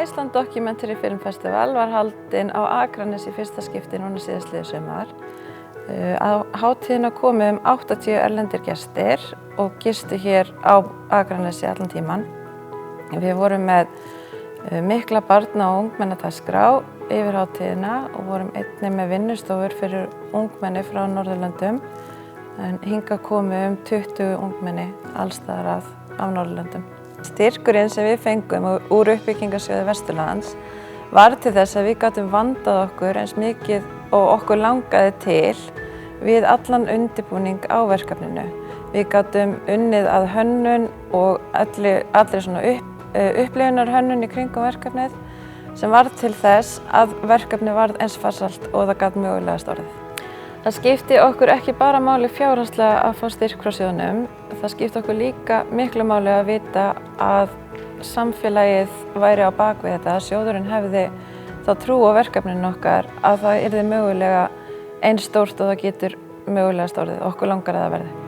Iceland Documentary Film Festival var haldinn á Akranesi í fyrsta skipti núna síðastliðið sumar. Á hátíðina komu 80 erlendir gestir og gistu hér á Akranesi allan tíman. Við vorum með mikla barna- og ungmennadagskrá yfir hátíðina og vorum einnig með vinnustofur fyrir ungmenni frá Norðurlöndum. En hingað komu 20 ungmenni alls staðar af Norðurlöndum. Styrkurinn sem við fengum úr uppbyggingarsjóði Vesturlands var til þess að við gátum vandað okkur eins mikið og okkur langaði til við allan undirbúning á verkefninu. Við gátum unnið að hönnun og allir svona upplifunarhönnun í kringum verkefnið sem varð til þess að verkefnið varð eins farsælt og það gat mögulegast orðið. Það skipti okkur ekki bara máli fjárhagslega að fá styrk frá sjóðnum, það skipti okkur líka miklu máli að vita að samfélagið væri á bak við þetta, að sjóðurinn hefði þá trú á verkefninu okkar að það yrði mögulega eins stórt og það getur mögulegast orðið. Okkur langar að það verði.